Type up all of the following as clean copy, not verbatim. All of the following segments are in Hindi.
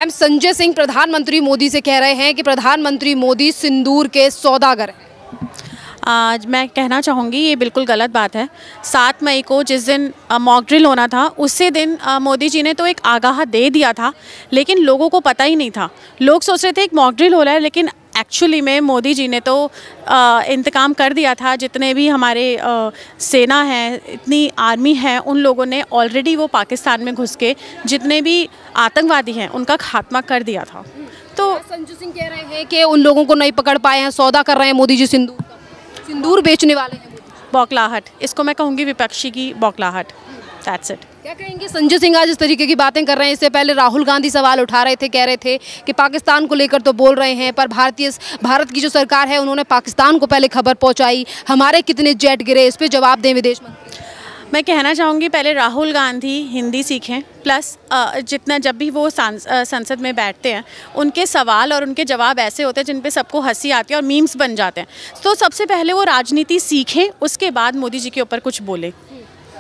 संजय सिंह प्रधानमंत्री मोदी से कह रहे हैं कि प्रधानमंत्री मोदी सिंदूर के सौदागर हैं। आज मैं कहना चाहूँगी ये बिल्कुल गलत बात है। 7 मई को जिस दिन मॉक ड्रिल होना था उसी दिन मोदी जी ने तो एक आगाह दे दिया था, लेकिन लोगों को पता ही नहीं था। लोग सोच रहे थे एक मॉक ड्रिल हो रहा है, लेकिन एक्चुअली में मोदी जी ने तो इंतकाम कर दिया था। जितने भी हमारे सेना है, इतनी आर्मी है, उन लोगों ने ऑलरेडी वो पाकिस्तान में घुस के जितने भी आतंकवादी हैं उनका खात्मा कर दिया था। तो संजय सिंह कह रहे हैं कि उन लोगों को नहीं पकड़ पाए हैं, सौदा कर रहे हैं मोदी जी सिंदूर बेचने वाले हैं। बौखलाहट, इसको मैं कहूँगी विपक्षी की बौखलाहट। That's it. क्या कहेंगे संजय सिंह आज इस तरीके की बातें कर रहे हैं? इससे पहले राहुल गांधी सवाल उठा रहे थे, कह रहे थे कि पाकिस्तान को लेकर तो बोल रहे हैं, पर भारत की जो सरकार है उन्होंने पाकिस्तान को पहले खबर पहुंचाई। हमारे कितने जेट गिरे, इस पे जवाब दें विदेश मंत्री। मैं कहना चाहूँगी पहले राहुल गांधी हिंदी सीखें, प्लस जितना जब भी वो संसद में बैठते हैं उनके सवाल और उनके जवाब ऐसे होते हैं जिन पे सबको हंसी आती है और मीम्स बन जाते हैं। तो सबसे पहले वो राजनीति सीखें, उसके बाद मोदी जी के ऊपर कुछ बोलें।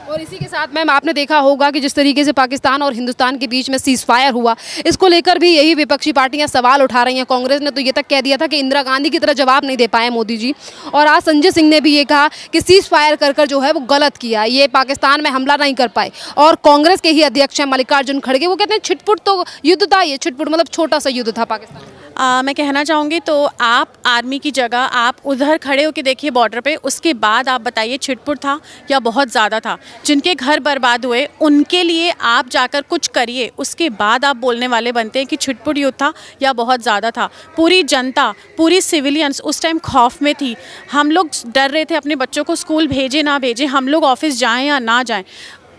और इसी के साथ मैम आपने देखा होगा कि जिस तरीके से पाकिस्तान और हिंदुस्तान के बीच में सीज फायर हुआ, इसको लेकर भी यही विपक्षी पार्टियां सवाल उठा रही हैं। कांग्रेस ने तो ये तक कह दिया था कि इंदिरा गांधी की तरह जवाब नहीं दे पाए मोदी जी, और आज संजय सिंह ने भी ये कहा कि सीज फायर कर जो है वो गलत किया, ये पाकिस्तान में हमला नहीं कर पाए। और कांग्रेस के ही अध्यक्ष हैं मल्लिकार्जुन खड़गे, वो कहते हैं छिटपुट तो युद्ध था, ये छिटपुट मतलब छोटा सा युद्ध था पाकिस्तान में। मैं कहना चाहूँगी तो आप आर्मी की जगह आप उधर खड़े होकर देखिए बॉर्डर पे, उसके बाद आप बताइए छिटपुट था या बहुत ज़्यादा था। जिनके घर बर्बाद हुए उनके लिए आप जाकर कुछ करिए, उसके बाद आप बोलने वाले बनते हैं कि छिटपुट युद्ध था या बहुत ज़्यादा था। पूरी जनता, पूरी सिविलियंस उस टाइम खौफ में थी। हम लोग डर रहे थे अपने बच्चों को स्कूल भेजे ना भेजें, हम लोग ऑफिस जाएँ या ना जाएँ।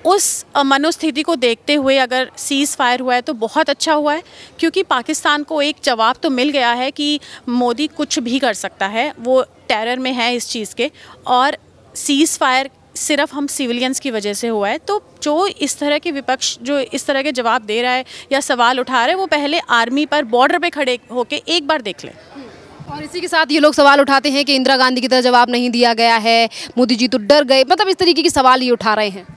उस मनोस्थिति को देखते हुए अगर सीज़ फायर हुआ है तो बहुत अच्छा हुआ है, क्योंकि पाकिस्तान को एक जवाब तो मिल गया है कि मोदी कुछ भी कर सकता है, वो टेरर में है इस चीज़ के। और सीज़ फायर सिर्फ हम सिविलियंस की वजह से हुआ है। तो जो इस तरह के विपक्ष जो इस तरह के जवाब दे रहा है या सवाल उठा रहा है, वो पहले आर्मी पर बॉर्डर पर खड़े होकर एक बार देख लें। और इसी के साथ ये लोग सवाल उठाते हैं कि इंदिरा गांधी की तरह जवाब नहीं दिया गया है, मोदी जी तो डर गए, मतलब इस तरीके के सवाल ये उठा रहे हैं।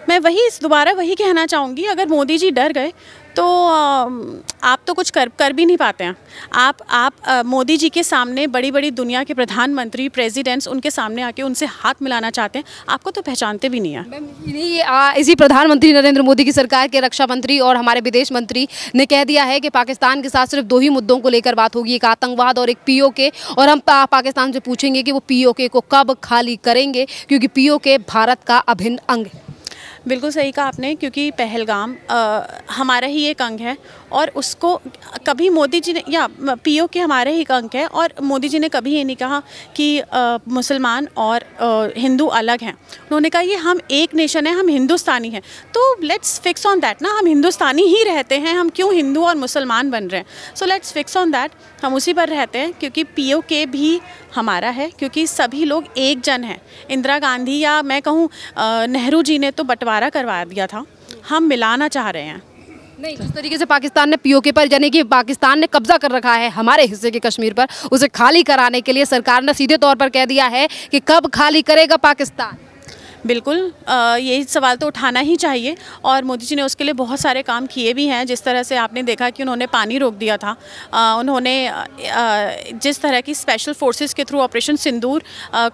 मैं दोबारा वही कहना चाहूँगी, अगर मोदी जी डर गए तो आप तो कुछ कर भी नहीं पाते हैं। आप मोदी जी के सामने बड़ी बड़ी दुनिया के प्रधानमंत्री, प्रेसिडेंट्स उनके सामने आके उनसे हाथ मिलाना चाहते हैं, आपको तो पहचानते भी नहीं है। इसी प्रधानमंत्री नरेंद्र मोदी की सरकार के रक्षा मंत्री और हमारे विदेश मंत्री ने कह दिया है कि पाकिस्तान के साथ सिर्फ 2 ही मुद्दों को लेकर बात होगी, एक आतंकवाद और एक पीओके। और हम पाकिस्तान से पूछेंगे कि वो पीओके को कब खाली करेंगे, क्योंकि पीओके भारत का अभिन्न अंग है। बिल्कुल सही कहा आपने, क्योंकि पहलगाम हमारा ही एक अंग है और उसको कभी मोदी जी ने, या पीओके हमारे ही एक अंग है, और मोदी जी ने कभी ये नहीं कहा कि मुसलमान और हिंदू अलग हैं। उन्होंने कहा ये हम एक नेशन है, हम हिंदुस्तानी हैं। तो लेट्स फिक्स ऑन दैट ना, हम हिंदुस्तानी ही रहते हैं, हम क्यों हिंदू और मुसलमान बन रहे हैं? So let's fix on that, हम उसी पर रहते हैं, क्योंकि पीओके भी हमारा है, क्योंकि सभी लोग एक जन हैं। इंदिरा गांधी या मैं कहूँ नेहरू जी ने तो बंटवारा करवा दिया था, हम मिलाना चाह रहे हैं। नहीं, जिस तरीके से पाकिस्तान ने पीओके पर, यानी कि पाकिस्तान ने कब्जा कर रखा है हमारे हिस्से के कश्मीर पर, उसे खाली कराने के लिए सरकार ने सीधे तौर पर कह दिया है कि कब खाली करेगा पाकिस्तान। बिल्कुल, ये सवाल तो उठाना ही चाहिए, और मोदी जी ने उसके लिए बहुत सारे काम किए भी हैं। जिस तरह से आपने देखा कि उन्होंने पानी रोक दिया था, उन्होंने जिस तरह की स्पेशल फोर्सेस के थ्रू ऑपरेशन सिंदूर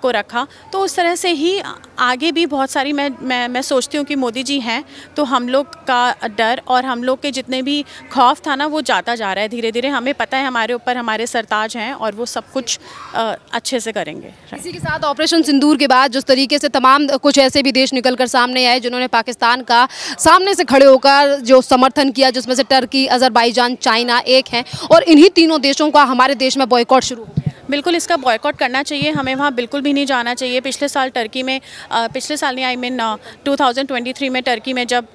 को रखा, तो उस तरह से ही आगे भी बहुत सारी मैं सोचती हूँ कि मोदी जी हैं तो हम लोग का डर और हम लोग के जितने भी खौफ था ना, वो जाता जा रहा है धीरे धीरे। हमें पता है हमारे ऊपर हमारे सरताज हैं और वो सब कुछ अच्छे से करेंगे। इसी के साथ ऑपरेशन सिंदूर के बाद जिस तरीके से तमाम कुछ ऐसे भी देश निकलकर सामने आए जिन्होंने पाकिस्तान का सामने से खड़े होकर जो समर्थन किया, जिसमें से टर्की, अजरबैजान, चाइना एक हैं, और इन्हीं तीनों देशों का हमारे देश में बॉयकॉट शुरू हो गया। बिल्कुल, इसका बॉयकॉट करना चाहिए, हमें वहाँ बिल्कुल भी नहीं जाना चाहिए। पिछले साल टर्की में, पिछले साल नहीं, 2023 में टर्की में जब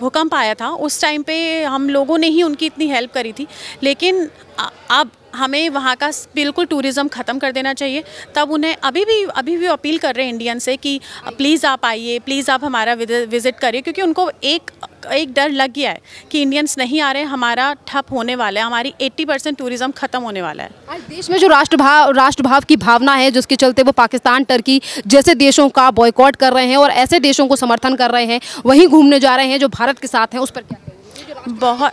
भूकंप आया था, उस टाइम पे हम लोगों ने ही उनकी इतनी हेल्प करी थी। लेकिन अब हमें वहाँ का बिल्कुल टूरिज़्म ख़त्म कर देना चाहिए। तब उन्हें अभी भी अपील कर रहे हैं इंडियन से कि प्लीज़ आप आइए, प्लीज़ आप हमारा विज़िट करिए, क्योंकि उनको एक डर लग गया है कि इंडियंस नहीं आ रहे, हमारा ठप होने वाला है, हमारी 80% टूरिज़्म ख़त्म होने वाला है। आज देश में जो राष्ट्रभाव की भावना है, जिसके चलते वो पाकिस्तान, टर्की जैसे देशों का बॉयकॉट कर रहे हैं और ऐसे देशों को समर्थन कर रहे हैं, वहीं घूमने जा रहे हैं जो भारत के साथ हैं, उस पर क्या कहेंगे?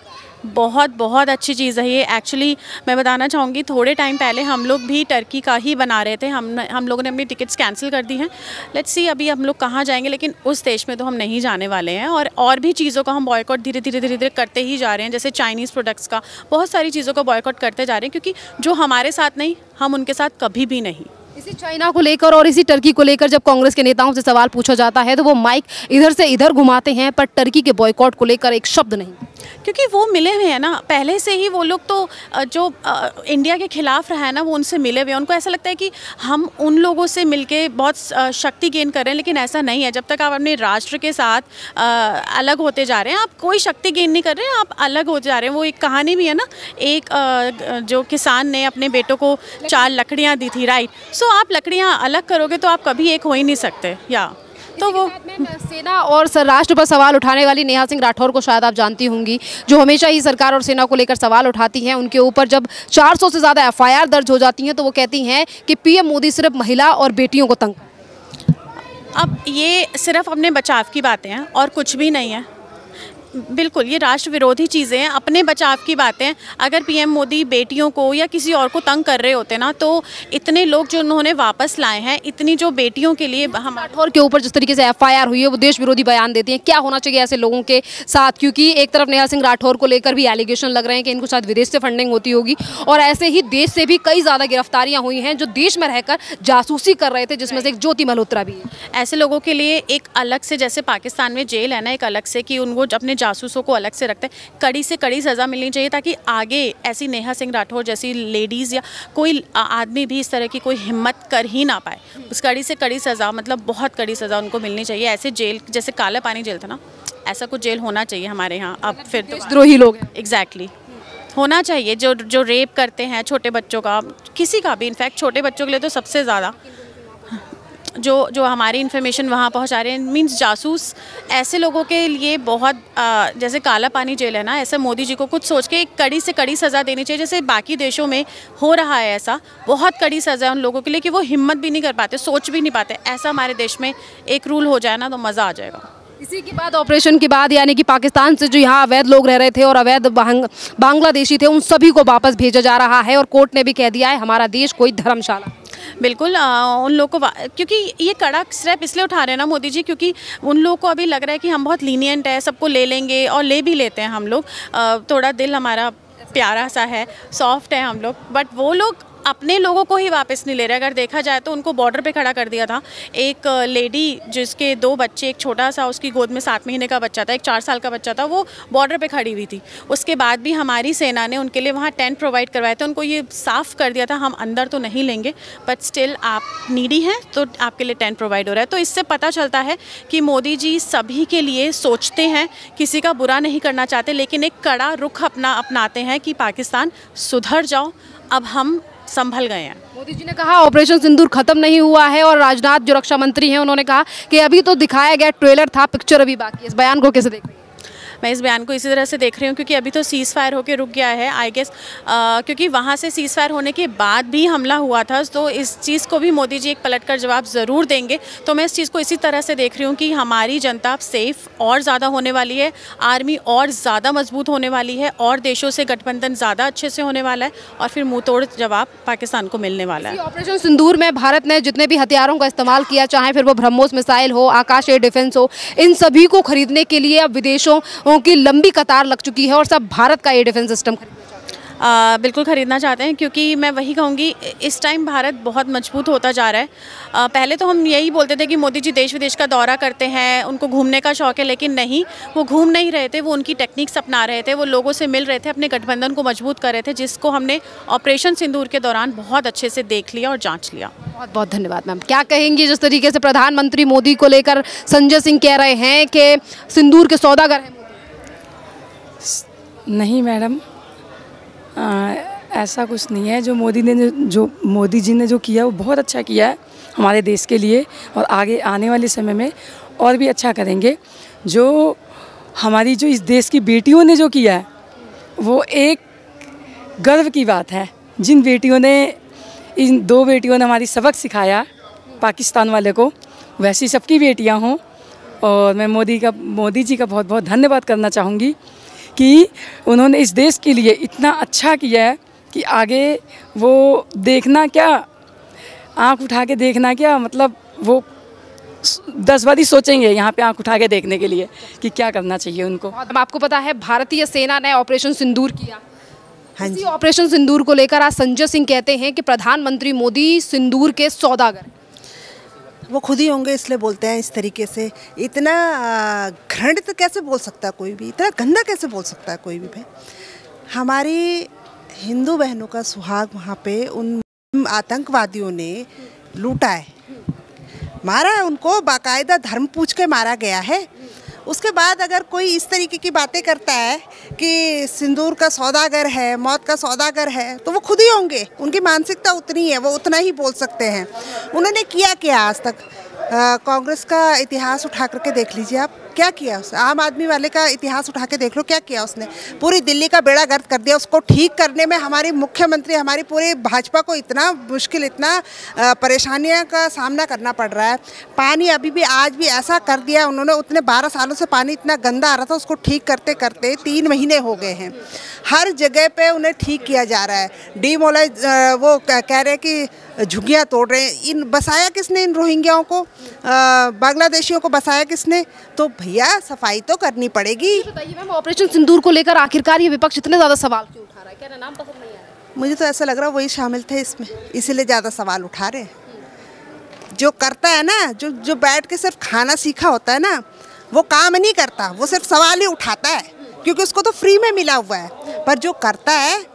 बहुत बहुत अच्छी चीज़ है ये। एक्चुअली मैं बताना चाहूँगी, थोड़े टाइम पहले हम लोग भी टर्की का ही बना रहे थे। हम लोगों ने अपनी टिकट्स कैंसिल कर दी हैं। लेट्स सी अभी हम लोग कहाँ जाएंगे, लेकिन उस देश में तो हम नहीं जाने वाले हैं। और भी चीज़ों का हम बॉयकॉट धीरे धीरे करते ही जा रहे हैं, जैसे चाइनीज़ प्रोडक्ट्स का, बहुत सारी चीज़ों का बॉयकॉट करते जा रहे हैं, क्योंकि जो हमारे साथ नहीं, हम उनके साथ कभी भी नहीं। इसी चाइना को लेकर और इसी टर्की को लेकर जब कांग्रेस के नेताओं से सवाल पूछा जाता है तो वो माइक इधर से इधर घुमाते हैं, पर टर्की के बॉयकॉट को लेकर एक शब्द नहीं। क्योंकि वो मिले हुए हैं ना पहले से ही। वो लोग तो जो इंडिया के खिलाफ रहा है ना, वो उनसे मिले हुए हैं। उनको ऐसा लगता है कि हम उन लोगों से मिलके बहुत शक्ति गेन कर रहे हैं, लेकिन ऐसा नहीं है। जब तक आप अपने राष्ट्र के साथ अलग होते जा रहे हैं, आप कोई शक्ति गेन नहीं कर रहे हैं, आप अलग होते जा रहे हैं। वो एक कहानी भी है ना, एक जो किसान ने अपने बेटों को 4 लकड़ियाँ दी थी, राइट। सो आप लकड़ियाँ अलग करोगे तो आप कभी एक हो ही नहीं सकते। या तो वो सेना और राष्ट्र पर सवाल उठाने वाली नेहा सिंह राठौर को शायद आप जानती होंगी, जो हमेशा ही सरकार और सेना को लेकर सवाल उठाती हैं। उनके ऊपर जब 400 से ज़्यादा एफआईआर दर्ज हो जाती हैं तो वो कहती हैं कि पीएम मोदी सिर्फ महिला और बेटियों को तंग। अब ये सिर्फ अपने बचाव की बातें हैं और कुछ भी नहीं है। बिल्कुल ये राष्ट्र विरोधी चीज़ें हैं, अपने बचाव की बातें। अगर पीएम मोदी बेटियों को या किसी और को तंग कर रहे होते ना, तो इतने लोग जो उन्होंने वापस लाए हैं, इतनी जो बेटियों के लिए हम राठौर के ऊपर जिस तरीके से एफआईआर हुई है, वो देश विरोधी बयान देती हैं। क्या होना चाहिए ऐसे लोगों के साथ? क्योंकि एक तरफ नेहा सिंह राठौर को लेकर भी एलिगेशन लग रहे हैं कि इनको शायद विदेश से फंडिंग होती होगी, और ऐसे ही देश से भी कई ज़्यादा गिरफ्तारियाँ हुई हैं जो देश में रहकर जासूसी कर रहे थे, जिसमें से एक ज्योति मल्होत्रा भी है। ऐसे लोगों के लिए एक अलग से, जैसे पाकिस्तान में जेल है ना, एक अलग से कि उनको अपने जासूसों को अलग से रखते हैं, कड़ी से कड़ी सज़ा मिलनी चाहिए, ताकि आगे ऐसी नेहा सिंह राठौर जैसी लेडीज़ या कोई आदमी भी इस तरह की कोई हिम्मत कर ही ना पाए। उस कड़ी से कड़ी सज़ा, मतलब बहुत कड़ी सज़ा उनको मिलनी चाहिए। ऐसे जेल, जैसे काला पानी जेल था ना, ऐसा कुछ जेल होना चाहिए हमारे यहाँ। अब फिर देशद्रोही लोग हैं। एग्जैक्टली होना चाहिए। जो रेप करते हैं छोटे बच्चों का, किसी का भी, इनफैक्ट छोटे बच्चों के लिए तो सबसे ज़्यादा, जो हमारी इन्फॉर्मेशन वहाँ पहुँचा रहे हैं, मींस जासूस, ऐसे लोगों के लिए बहुत जैसे काला पानी जेल है ना, ऐसे मोदी जी को कुछ सोच के एक कड़ी से कड़ी सज़ा देनी चाहिए। जैसे बाकी देशों में हो रहा है, ऐसा बहुत कड़ी सज़ा है उन लोगों के लिए कि वो हिम्मत भी नहीं कर पाते, सोच भी नहीं पाते। ऐसा हमारे देश में एक रूल हो जाए ना, तो मज़ा आ जाएगा। इसी के बाद, ऑपरेशन के बाद, यानी कि पाकिस्तान से जो यहाँ अवैध लोग रह रहे थे और अवैध बांग्लादेशी थे, उन सभी को वापस भेजा जा रहा है। और कोर्ट ने भी कह दिया है हमारा देश कोई धर्मशाला। बिल्कुल उन लोगों को, क्योंकि ये कड़ा स्टेप इसलिए उठा रहे हैं ना मोदी जी, क्योंकि उन लोगों को अभी लग रहा है कि हम बहुत लीनियंट है, सबको ले लेंगे, और ले भी लेते हैं हम लोग। थोड़ा दिल हमारा प्यारा सा है, सॉफ्ट है हम लोग, बट वो लोग अपने लोगों को ही वापस नहीं ले रहे। अगर देखा जाए तो उनको बॉर्डर पे खड़ा कर दिया था। एक लेडी जिसके 2 बच्चे, एक छोटा सा उसकी गोद में 7 महीने का बच्चा था, एक 4 साल का बच्चा था, वो बॉर्डर पे खड़ी हुई थी। उसके बाद भी हमारी सेना ने उनके लिए वहाँ टेंट प्रोवाइड करवाए थे। उनको ये साफ़ कर दिया था, हम अंदर तो नहीं लेंगे, बट स्टिल आप नीडी हैं तो आपके लिए टेंट प्रोवाइड हो रहा है। तो इससे पता चलता है कि मोदी जी सभी के लिए सोचते हैं, किसी का बुरा नहीं करना चाहते, लेकिन एक कड़ा रुख अपनाते हैं कि पाकिस्तान सुधर जाओ, अब हम संभल गए हैं। मोदी जी ने कहा ऑपरेशन सिंदूर खत्म नहीं हुआ है, और राजनाथ जो रक्षा मंत्री हैं उन्होंने कहा कि अभी तो दिखाया गया ट्रेलर था, पिक्चर अभी बाकी है। इस बयान को कैसे देख रही हैं? मैं इस बयान को इसी तरह से देख रही हूँ, क्योंकि अभी तो सीज़ फायर होकर रुक गया है, आई गेस, क्योंकि वहाँ से सीज़ फायर होने के बाद भी हमला हुआ था। तो इस चीज़ को भी मोदी जी एक पलटकर जवाब ज़रूर देंगे। तो मैं इस चीज़ को इसी तरह से देख रही हूँ कि हमारी जनता सेफ़ और ज़्यादा होने वाली है, आर्मी और ज़्यादा मजबूत होने वाली है, और देशों से गठबंधन ज़्यादा अच्छे से होने वाला है, और फिर मुँह तोड़ जवाब पाकिस्तान को मिलने वाला है। ऑपरेशन सिंदूर में भारत ने जितने भी हथियारों का इस्तेमाल किया, चाहे फिर वो ब्रह्मोस मिसाइल हो, आकाश एयर डिफेंस हो, इन सभी को खरीदने के लिए अब विदेशों की लंबी कतार लग चुकी है, और सब भारत का एयर डिफेंस सिस्टम बिल्कुल ख़रीदना चाहते हैं, क्योंकि मैं वही कहूँगी, इस टाइम भारत बहुत मजबूत होता जा रहा है। पहले तो हम यही बोलते थे कि मोदी जी देश विदेश का दौरा करते हैं, उनको घूमने का शौक़ है, लेकिन नहीं, वो घूम नहीं रहे थे, वो उनकी टेक्निक्स अपना रहे थे, वो लोगों से मिल रहे थे, अपने गठबंधन को मजबूत कर रहे थे, जिसको हमने ऑपरेशन सिंदूर के दौरान बहुत अच्छे से देख लिया और जाँच लिया। बहुत बहुत धन्यवाद मैम। क्या कहेंगी जिस तरीके से प्रधानमंत्री मोदी को लेकर संजय सिंह कह रहे हैं कि सिंदूर के सौदागर हैं? नहीं मैडम, ऐसा कुछ नहीं है। जो मोदी जी ने जो किया वो बहुत अच्छा किया है हमारे देश के लिए, और आगे आने वाले समय में और भी अच्छा करेंगे। जो हमारी जो इस देश की बेटियों ने जो किया है वो एक गर्व की बात है। जिन बेटियों ने, इन 2 बेटियों ने हमारी सबक सिखाया पाकिस्तान वाले को, वैसी सबकी बेटियां हों। और मैं मोदी जी का बहुत बहुत धन्यवाद करना चाहूँगी कि उन्होंने इस देश के लिए इतना अच्छा किया है कि आगे वो देखना क्या, आँख उठा के देखना क्या, मतलब वो 10 बार ही सोचेंगे यहाँ पे आँख उठा के देखने के लिए कि क्या करना चाहिए उनको। आपको पता है भारतीय सेना ने ऑपरेशन सिंदूर किया। हाँ इसी ऑपरेशन सिंदूर को लेकर आज संजय सिंह कहते हैं कि प्रधानमंत्री मोदी सिंदूर के सौदागर। वो खुद ही होंगे इसलिए बोलते हैं इस तरीके से। इतना घृणित कैसे बोल सकता है कोई भी, इतना गंदा कैसे बोल सकता है कोई भी भाई। हमारी हिंदू बहनों का सुहाग वहाँ पे उन आतंकवादियों ने लूटा है, मारा है उनको, बाकायदा धर्म पूछ के मारा गया है। उसके बाद अगर कोई इस तरीके की बातें करता है कि सिंदूर का सौदागर है, मौत का सौदागर है, तो वो खुद ही होंगे, उनकी मानसिकता उतनी है, वो उतना ही बोल सकते हैं। उन्होंने किया क्या आज तक? कांग्रेस का इतिहास उठा करके देख लीजिए आप, क्या किया उसने। आम आदमी वाले का इतिहास उठा के देख लो, क्या किया उसने। पूरी दिल्ली का बेड़ा गर्क कर दिया। उसको ठीक करने में हमारी मुख्यमंत्री, हमारी पूरी भाजपा को इतना मुश्किल, इतना परेशानियों का सामना करना पड़ रहा है। पानी अभी भी आज भी ऐसा कर दिया उन्होंने, उतने 12 सालों से पानी इतना गंदा आ रहा था, उसको ठीक करते करते 3 महीने हो गए हैं। हर जगह पे उन्हें ठीक किया जा रहा है। डीमोलाइज वो कह रहे हैं कि झुग्गियाँ तोड़ रहे हैं। इन बसाया किसने इन रोहिंग्याओं को, बांग्लादेशियों को बसाया किसने? तो भैया सफाई तो करनी पड़ेगी। बताइए मैम, ऑपरेशन सिंदूर को लेकर आखिरकार ये विपक्ष इतने ज़्यादा सवाल क्यों उठा रहा है? क्या नाम पसंद नहीं आ रहा? मुझे तो ऐसा लग रहा है वही शामिल थे इसमें, इसीलिए ज़्यादा सवाल उठा रहे हैं। जो करता है ना, जो बैठ के सिर्फ खाना सीखा होता है ना, वो काम नहीं करता, वो सिर्फ सवाल ही उठाता है, क्योंकि उसको तो फ्री में मिला हुआ है। पर जो करता है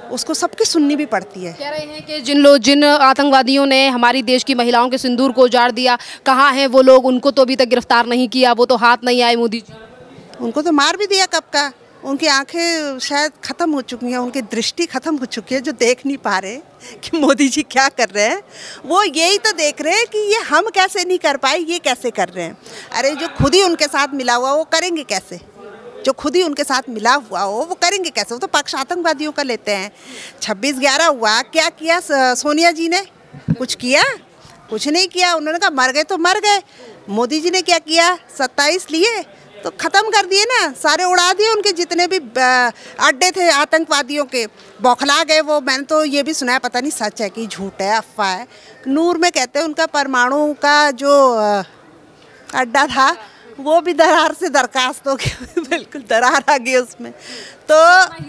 उसको सबकी सुननी भी पड़ती है। कह रहे हैं कि जिन आतंकवादियों ने हमारी देश की महिलाओं के सिंदूर को उजाड़ दिया, कहाँ हैं वो लोग? उनको तो अभी तक गिरफ्तार नहीं किया, वो तो हाथ नहीं आए मोदी जी। उनको तो मार भी दिया कब का। उनकी आंखें शायद ख़त्म हो चुकी हैं, उनकी दृष्टि ख़त्म हो चुकी है, जो देख नहीं पा रहे कि मोदी जी क्या कर रहे हैं। वो यही तो देख रहे हैं कि ये हम कैसे नहीं कर पाए, ये कैसे कर रहे हैं। अरे जो खुद ही उनके साथ मिला हुआ वो करेंगे कैसे? जो खुद ही उनके साथ मिला हुआ हो वो करेंगे कैसे? वो तो पक्ष आतंकवादियों का लेते हैं। 26/11 हुआ, क्या किया सोनिया जी ने? कुछ किया? कुछ नहीं किया। उन्होंने कहा मर गए तो मर गए। मोदी जी ने क्या किया? 27 लिए तो ख़त्म कर दिए ना, सारे उड़ा दिए। उनके जितने भी अड्डे थे आतंकवादियों के, बौखला गए वो। मैंने तो ये भी सुना है, पता नहीं सच है कि झूठ है, अफवाह है। नूर में कहते हैं उनका परमाणु का जो अड्डा था वो भी दरार से दरखास्त हो गया। बिल्कुल दरार आ गई उसमें, तो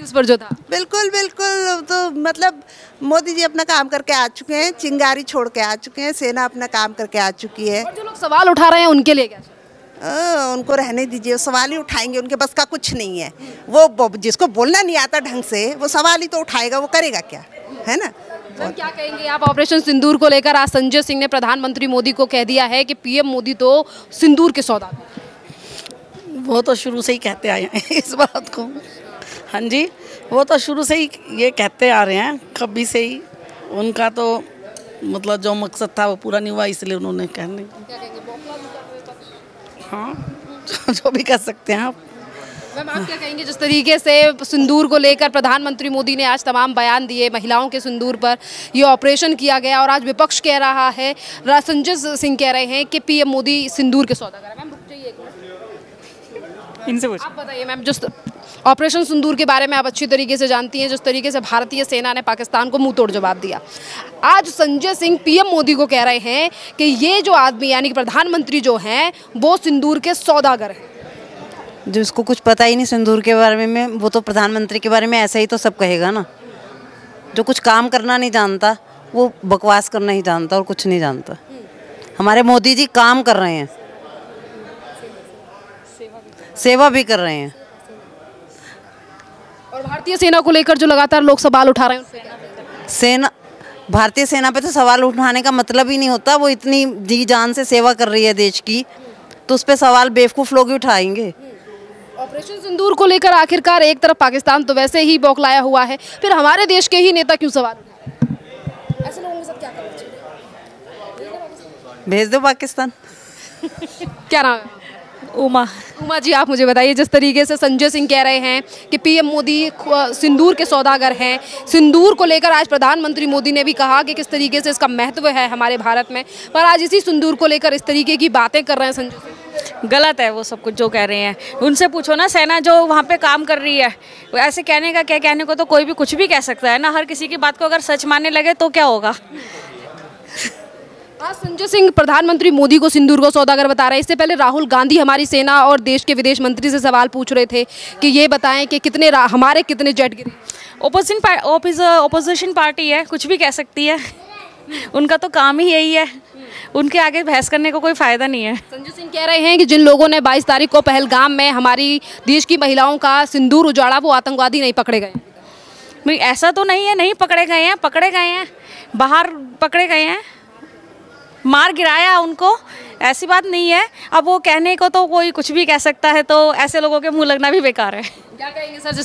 उस पर जो था बिल्कुल बिल्कुल। तो मतलब मोदी जी अपना काम करके आ चुके हैं, चिंगारी छोड़ के आ चुके हैं, सेना अपना काम करके आ चुकी है। और जो लोग सवाल उठा रहे हैं उनके लिए क्या? उनको रहने दीजिए, सवाल ही उठाएंगे, उनके बस का कुछ नहीं है। वो जिसको बोलना नहीं आता ढंग से, वो सवाल ही तो उठाएगा, वो करेगा क्या, है ना। मैम क्या कहेंगे आप ऑपरेशन सिंदूर को लेकर? आज संजय सिंह ने प्रधानमंत्री मोदी को कह दिया है कि पीएम मोदी तो सिंदूर के सौदागर। वो तो शुरू से ही कहते आए हैं इस बात को। हाँ जी, वो तो शुरू से ही ये कहते आ रहे हैं, कभी से ही। उनका तो मतलब जो मकसद था वो पूरा नहीं हुआ, इसलिए उन्होंने कहने। हाँ, जो भी कर सकते हैं आप। मैम आप क्या कहेंगे, जिस तरीके से सिंदूर को लेकर प्रधानमंत्री मोदी ने आज तमाम बयान दिए, महिलाओं के सिंदूर पर ये ऑपरेशन किया गया, और आज विपक्ष कह रहा है, संजय सिंह कह रहे हैं कि पीएम मोदी सिंदूर के सौदागर है। मैम रुक जाइए एक मिनट, इनसे आप बताइए मैम, जिस ऑपरेशन सिंदूर के बारे में आप अच्छी तरीके से जानती हैं, जिस तरीके से भारतीय सेना ने पाकिस्तान को मुंह तोड़ जवाब दिया, आज संजय सिंह पीएम मोदी को कह रहे हैं कि ये जो आदमी यानी कि प्रधानमंत्री जो हैं वो सिंदूर के सौदागर हैं। जिसको कुछ पता ही नहीं सिंदूर के बारे में, वो तो प्रधानमंत्री के बारे में ऐसा ही तो सब कहेगा ना। जो कुछ काम करना नहीं जानता वो बकवास करना ही जानता और कुछ नहीं जानता। हमारे मोदी जी काम कर रहे हैं, सेवा भी कर रहे हैं। और भारतीय सेना को लेकर जो लगातार लोग सवाल उठा रहे हैं, भारतीय सेना पे तो सवाल उठाने का मतलब ही नहीं होता। वो इतनी जी जान से सेवा कर रही है देश की, तो उस पर सवाल बेवकूफ़ लोग ही उठाएंगे। ऑपरेशन सिंदूर को लेकर आखिरकार एक तरफ पाकिस्तान तो वैसे ही बौखलाया हुआ है, फिर हमारे देश के ही नेता क्यों सवाल उठा रहे हैं? ऐसे लोगों के साथ क्या करना चाहिए? भेज दो पाकिस्तान। क्या नाम है? उमा। उमा जी, आप मुझे बताइए, जिस तरीके से संजय सिंह कह रहे हैं कि पीएम मोदी सिंदूर के सौदागर हैं, सिंदूर को लेकर आज प्रधानमंत्री मोदी ने भी कहा कि किस तरीके से इसका महत्व है हमारे भारत में, पर आज इसी सिंदूर को लेकर इस तरीके की बातें कर रहे हैं संजय सिंह। गलत है वो सब कुछ जो कह रहे हैं। उनसे पूछो ना, सेना जो वहाँ पे काम कर रही है, ऐसे कहने का क्या, कहने को तो कोई भी कुछ भी कह सकता है ना। हर किसी की बात को अगर सच मानने लगे तो क्या होगा। आज संजय सिंह प्रधानमंत्री मोदी को सिंदूर को सौदागर बता रहे हैं। इससे पहले राहुल गांधी हमारी सेना और देश के विदेश मंत्री से सवाल पूछ रहे थे कि ये बताएं कि हमारे कितने जेट गिरे। ओपोजिशन पार्टी है, कुछ भी कह सकती है। उनका तो काम ही यही है, उनके आगे बहस करने को कोई फ़ायदा नहीं है। संजय सिंह कह रहे हैं कि जिन लोगों ने 22 तारीख को पहलगाम में हमारी देश की महिलाओं का सिंदूर उजाड़ा वो आतंकवादी नहीं पकड़े गए। भाई ऐसा तो नहीं है, नहीं पकड़े गए हैं, पकड़े गए हैं, बाहर पकड़े गए हैं, मार गिराया उनको, ऐसी बात नहीं है। अब वो कहने को तो कोई कुछ भी कह सकता है, तो ऐसे लोगों के मुंह लगना भी बेकार है। क्या कहेंगे सर?